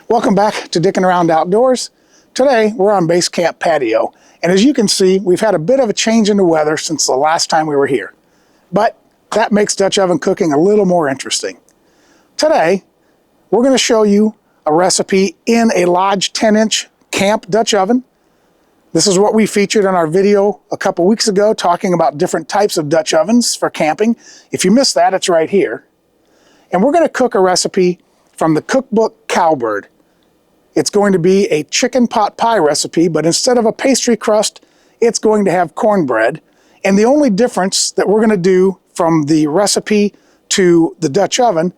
Welcome back to Dickin' Around Outdoors. Today we're on Base Camp patio, and as you can see, we've had a bit of a change in the weather since the last time we were here. But that makes Dutch oven cooking a little more interesting. Today we're going to show you a recipe in a Lodge 10-inch camp Dutch oven. This is what we featured in our video a couple weeks ago talking about different types of Dutch ovens for camping. If you missed that, it's right here. And we're going to cook a recipe from the cookbook Kowbird. It's going to be a chicken pot pie recipe, but instead of a pastry crust, it's going to have cornbread. And the only difference that we're going to do from the recipe to the Dutch oven,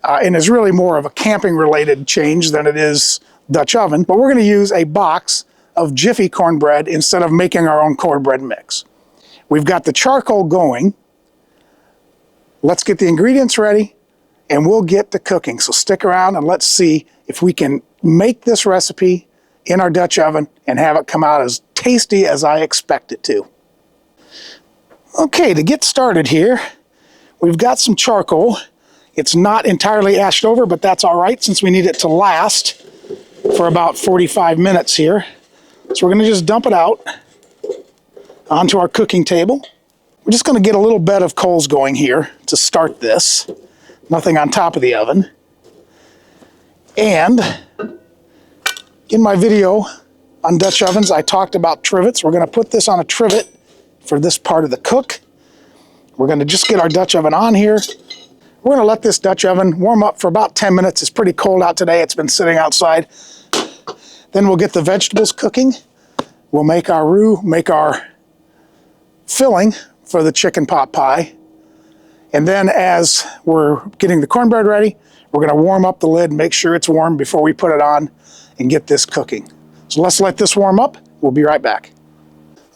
and is really more of a camping related change than it is Dutch oven, but we're going to use a box of Jiffy cornbread instead of making our own cornbread mix. We've got the charcoal going. Let's get the ingredients ready and we'll get to cooking. So stick around and let's see if we can make this recipe in our Dutch oven and have it come out as tasty as I expect it to. Okay, to get started here, we've got some charcoal. It's not entirely ashed over, but that's all right since we need it to last for about 45 minutes here. So we're going to just dump it out onto our cooking table. We're just going to get a little bed of coals going here to start this. Nothing on top of the oven. And in my video on Dutch ovens, I talked about trivets. We're going to put this on a trivet for this part of the cook. We're going to just get our Dutch oven on here. We're going to let this Dutch oven warm up for about 10 minutes. It's pretty cold out today. It's been sitting outside. Then we'll get the vegetables cooking. We'll make our roux, make our filling for the chicken pot pie. And then as we're getting the cornbread ready, we're going to warm up the lid, make sure it's warm before we put it on and get this cooking. So let's let this warm up. We'll be right back.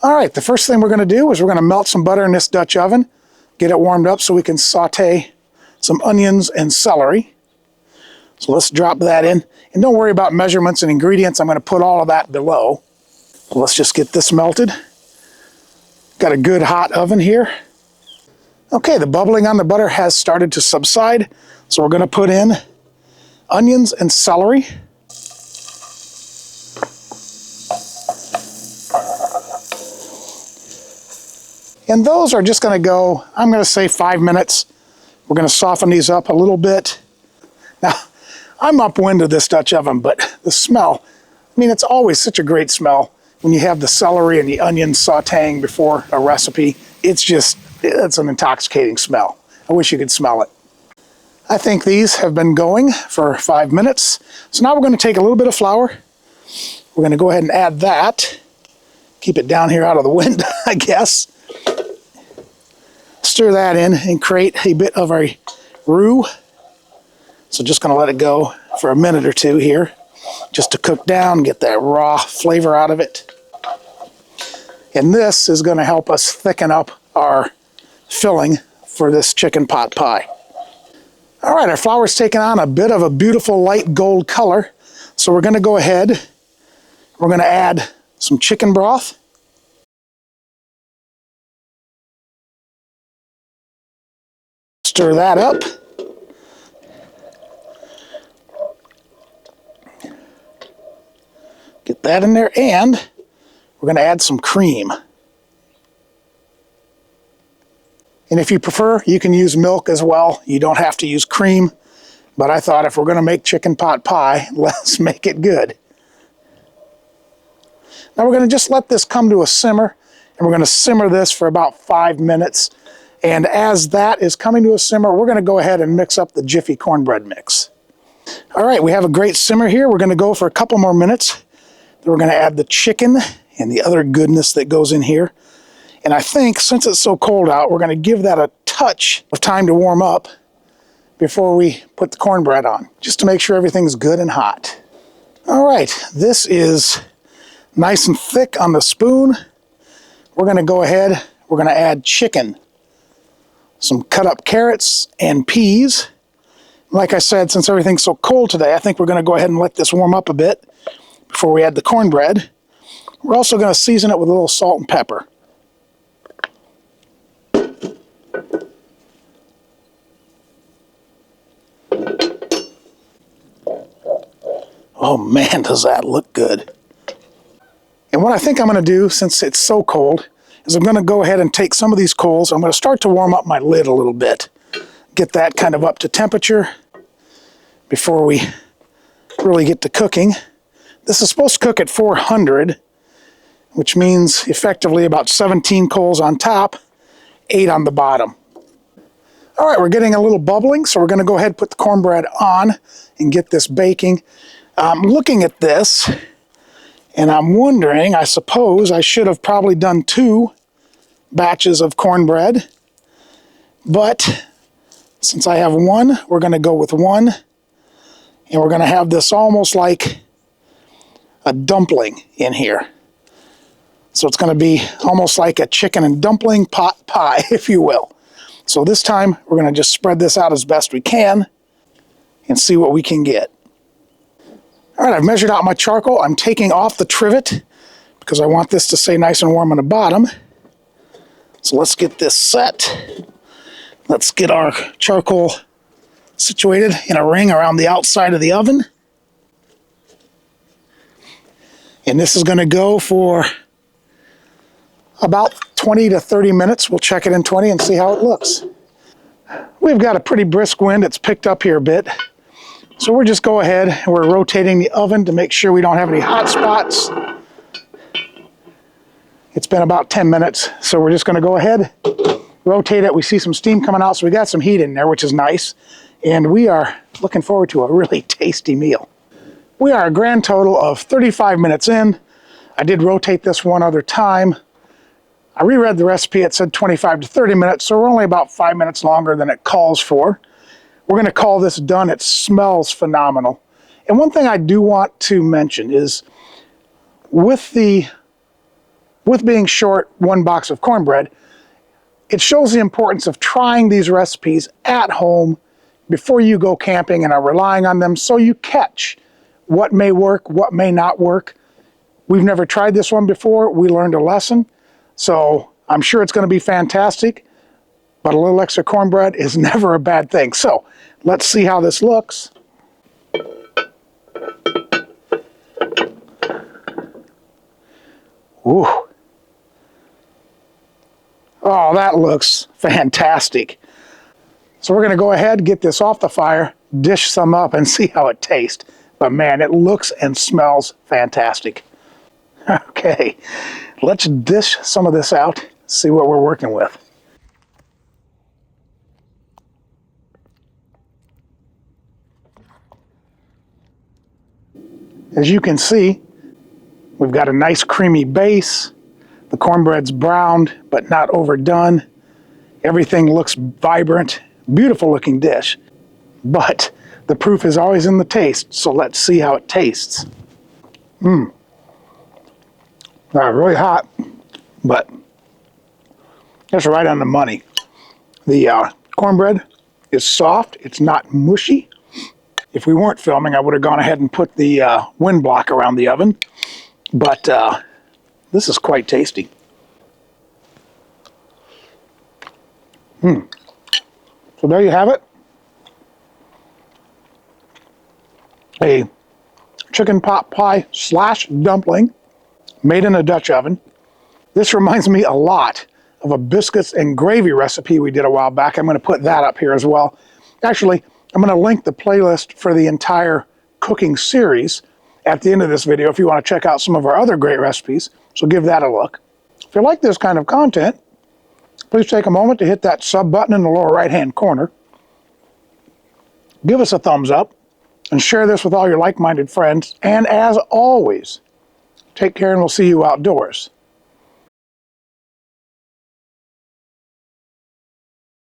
All right, the first thing we're going to do is we're going to melt some butter in this Dutch oven, get it warmed up so we can saute some onions and celery. So let's drop that in. And don't worry about measurements and ingredients. I'm going to put all of that below. So let's just get this melted. Got a good hot oven here. Okay, the bubbling on the butter has started to subside. So we're going to put in onions and celery. And those are just going to go, I'm going to say 5 minutes. We're going to soften these up a little bit. Now, I'm upwind of this Dutch oven, but the smell, I mean, it's always such a great smell when you have the celery and the onions sauteing before a recipe. It's an intoxicating smell. I wish you could smell it. I think these have been going for 5 minutes. So now we're going to take a little bit of flour. We're going to go ahead and add that. Keep it down here out of the wind, I guess. Stir that in and create a bit of a roux. So just going to let it go for a minute or two here, just to cook down, get that raw flavor out of it. And this is going to help us thicken up our filling for this chicken pot pie. All right, our flour's taken on a bit of a beautiful light gold color. So we're going to go ahead, we're going to add some chicken broth. Stir that up. Get that in there, and we're going to add some cream. And if you prefer, you can use milk as well. You don't have to use cream, but I thought if we're going to make chicken pot pie, let's make it good. Now we're going to just let this come to a simmer, and we're going to simmer this for about 5 minutes. And as that is coming to a simmer, we're going to go ahead and mix up the Jiffy cornbread mix. All right, we have a great simmer here. We're going to go for a couple more minutes. Then we're going to add the chicken and the other goodness that goes in here. And I think since it's so cold out, we're going to give that a touch of time to warm up before we put the cornbread on, just to make sure everything's good and hot. All right, this is nice and thick on the spoon. We're going to go ahead, we're going to add chicken, some cut up carrots and peas. Like I said, since everything's so cold today, I think we're going to go ahead and let this warm up a bit before we add the cornbread. We're also going to season it with a little salt and pepper. man, does that look good. And what I think I'm going to do, since it's so cold, is I'm going to go ahead and take some of these coals. I'm going to start to warm up my lid a little bit. Get that kind of up to temperature before we really get to cooking. This is supposed to cook at 400, which means effectively about 17 coals on top, 8 on the bottom. All right, we're getting a little bubbling, so we're going to go ahead and put the cornbread on and get this baking. I'm looking at this, and I'm wondering, I suppose I should have probably done 2 batches of cornbread, but since I have 1, we're going to go with 1, and we're going to have this almost like a dumpling in here. So it's going to be almost like a chicken and dumpling pot pie, if you will. So this time, we're going to just spread this out as best we can and see what we can get. All right, I've measured out my charcoal. I'm taking off the trivet because I want this to stay nice and warm on the bottom. So let's get this set. Let's get our charcoal situated in a ring around the outside of the oven. And this is going to go for about 20 to 30 minutes. We'll check it in 20 and see how it looks. We've got a pretty brisk wind. It's picked up here a bit. So we'll just go ahead and we're rotating the oven to make sure we don't have any hot spots. It's been about 10 minutes, so we're just going to go ahead, rotate it. We see some steam coming out, so we got some heat in there, which is nice. And we are looking forward to a really tasty meal. We are a grand total of 35 minutes in. I did rotate this one other time. I reread the recipe. It said 25 to 30 minutes, so we're only about 5 minutes longer than it calls for. We're going to call this done. It smells phenomenal. And one thing I do want to mention is with being short 1 box of cornbread, it shows the importance of trying these recipes at home before you go camping and are relying on them so you catch what may work, what may not work. We've never tried this one before. We learned a lesson. So I'm sure it's going to be fantastic, but a little extra cornbread is never a bad thing. So let's see how this looks. Ooh. Oh, that looks fantastic. So we're going to go ahead, get this off the fire, dish some up, and see how it tastes. But man, it looks and smells fantastic. Okay, let's dish some of this out, see what we're working with. As you can see, we've got a nice creamy base. The cornbread's browned, but not overdone. Everything looks vibrant, beautiful looking dish. But the proof is always in the taste, so let's see how it tastes. Really hot, but that's right on the money. The cornbread is soft, it's not mushy. If we weren't filming, I would have gone ahead and put the wind block around the oven, but this is quite tasty. So there you have it. A chicken pot pie / dumpling made in a Dutch oven. This reminds me a lot of a biscuits and gravy recipe we did a while back. I'm going to put that up here as well. Actually, I'm going to link the playlist for the entire cooking series at the end of this video if you want to check out some of our other great recipes. So give that a look. If you like this kind of content, please take a moment to hit that sub button in the lower right-hand corner. Give us a thumbs up and share this with all your like-minded friends. And as always, take care and we'll see you outdoors.